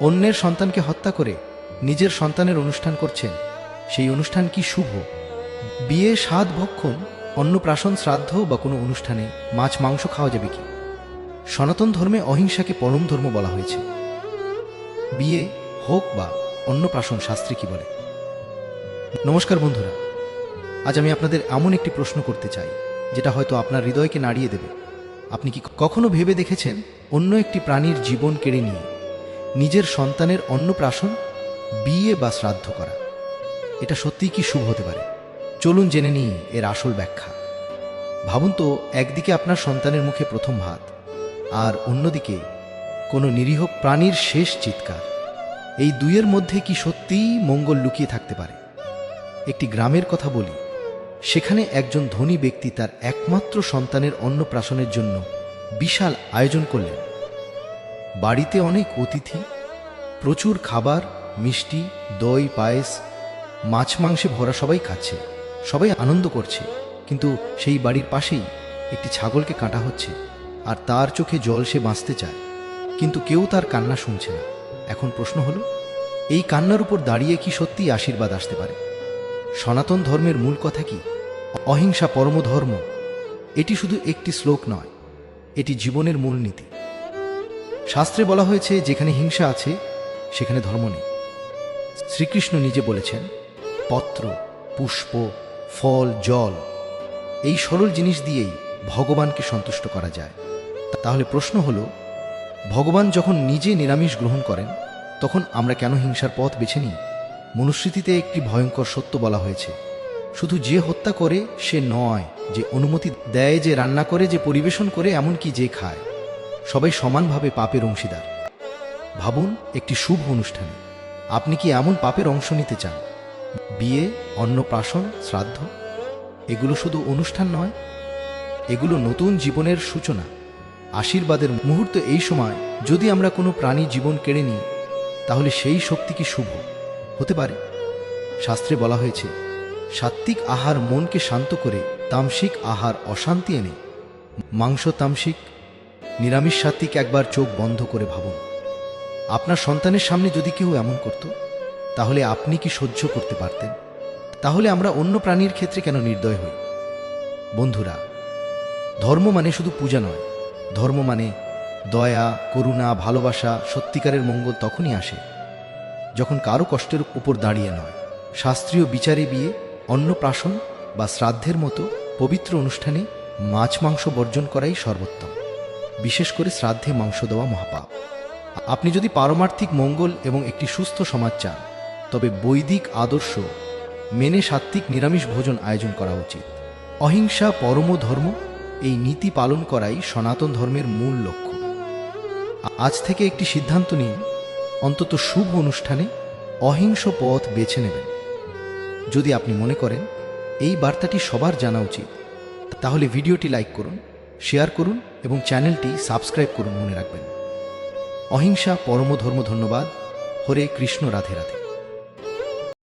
অন্যের সন্তানকে হত্যা করে নিজের সন্তানের অনুষ্ঠান করছেন, সেই অনুষ্ঠান কি শুভ? বিয়ে, সাধ ভক্ষণ, অন্নপ্রাশন, শ্রাদ্ধ বা কোনো অনুষ্ঠানে মাছ মাংস খাওয়া যাবে কি? সনাতন ধর্মে অহিংসাকে পরম ধর্ম বলা হয়েছে। বিয়ে হোক বা অন্নপ্রাশন শাস্ত্রে কি বলে? নমস্কার বন্ধুরা, আজ আমি আপনাদের এমন একটি প্রশ্ন করতে চাই যেটা হয়তো আপনার হৃদয়কে নাড়িয়ে দেবে। আপনি কি কখনো ভেবে দেখেছেন অন্য একটি প্রাণীর জীবন কেড়ে নিয়ে নিজের সন্তানের অন্নপ্রাশন, বিয়ে বা শ্রাদ্ধ করা, এটা সত্যিই কি শুভ হতে পারে? চলুন জেনে নিই এর আসল ব্যাখ্যা। ভাবুন তো, একদিকে আপনার সন্তানের মুখে প্রথম ভাত, আর অন্যদিকে কোনো নিরীহ প্রাণীর শেষ চিৎকার। এই দুইয়ের মধ্যে কি সত্যিই মঙ্গল লুকিয়ে থাকতে পারে? একটি গ্রামের কথা বলি। সেখানে একজন ধনী ব্যক্তি তার একমাত্র সন্তানের অন্নপ্রাশনের জন্য বিশাল আয়োজন করলেন। বাড়িতে অনেক অতিথি, প্রচুর খাবার, মিষ্টি, দই, পায়েস, মাছ মাংসে ভরা, সবাই খাচ্ছে, সবাই আনন্দ করছে। কিন্তু সেই বাড়ির পাশেই একটি ছাগলকে কাটা হচ্ছে, আর তার চোখে জল, সে বাঁচতে চায়, কিন্তু কেউ তার কান্না শুনছে না। এখন প্রশ্ন হলো, এই কান্নার উপর দাঁড়িয়ে কি সত্যিই আশীর্বাদ আসতে পারে? সনাতন ধর্মের মূল কথা কি? অহিংসা পরম ধর্ম। এটি শুধু একটি শ্লোক নয়, এটি জীবনের মূলনীতি। শাস্ত্রে বলা হয়েছে, যেখানে হিংসা আছে সেখানে ধর্ম নেই। শ্রীকৃষ্ণ নিজে বলেছেন, পত্র, পুষ্প, ফল, জল, এই সরল জিনিস দিয়েই ভগবানকে সন্তুষ্ট করা যায়। তাহলে প্রশ্ন হলো, ভগবান যখন নিজে নিরামিষ গ্রহণ করেন, তখন আমরা কেন হিংসার পথ বেছে নিই? মনুস্মৃতিতে একটি ভয়ঙ্কর সত্য বলা হয়েছে, শুধু যে হত্যা করে সে নয়, যে অনুমতি দেয়, যে রান্না করে, যে পরিবেশন করে, এমনকি যে খায়, সবাই সমানভাবে পাপের অংশীদার। ভাবুন, একটি শুভ অনুষ্ঠানে আপনি কি এমন পাপের অংশ নিতে চান? বিয়ে, অন্নপ্রাশন, শ্রাদ্ধ, এগুলো শুধু অনুষ্ঠান নয়, এগুলো নতুন জীবনের সূচনা, আশীর্বাদের মুহূর্ত। এই সময় যদি আমরা কোনো প্রাণী জীবন কেড়ে নিই, তাহলে সেই শক্তি কি শুভ হতে পারে? শাস্ত্রে বলা হয়েছে, সাত্ত্বিক আহার মনকে শান্ত করে, তামসিক আহার অশান্তি এনে। মাংস তামসিক, নিরামিষ সাত্ত্বিক। একবার চোখ বন্ধ করে ভাবুন, আপনার সন্তানের সামনে যদি কেউ এমন করত, তাহলে আপনি কি সহ্য করতে পারতেন? তাহলে আমরা অন্য প্রাণীর ক্ষেত্রে কেন নির্দয় হই? বন্ধুরা, ধর্ম মানে শুধু পূজা নয়। ধর্ম মানে দয়া, করুণা, ভালোবাসা। সত্যিকারের মঙ্গল তখনই আসে যখন কারো কষ্টের উপর দাঁড়িয়ে নয়। শাস্ত্রীয় বিচারে বিয়ে, অন্নপ্রাশন বা শ্রাদ্ধের মতো পবিত্র অনুষ্ঠানে মাছ মাংস বর্জন করাই সর্বোত্তম। বিশেষ করে শ্রাদ্ধে মাংস দেওয়া মহাপাপ। আপনি যদি পারমার্থিক মঙ্গল এবং একটি সুস্থ সমাজ চান, তবে বৈদিক আদর্শ মেনে সাত্ত্বিক নিরামিষ ভোজন আয়োজন করা উচিত। অহিংসা পরম ধর্ম, এই নীতি পালন করাই সনাতন ধর্মের মূল লক্ষ্য। আজ থেকে একটি সিদ্ধান্ত নিন, অন্তত শুভ অনুষ্ঠানে অহিংস পথ বেছে নেবেন। যদি আপনি মনে করেন এই বার্তাটি সবার জানা উচিত, তাহলে ভিডিওটি লাইক করুন, শেয়ার করুন এবং চ্যানেলটি সাবস্ক্রাইব করুন। মনে রাখবেন, অহিংসা পরম ধর্ম। ধন্যবাদ। হরে কৃষ্ণ। রাধে রাধে।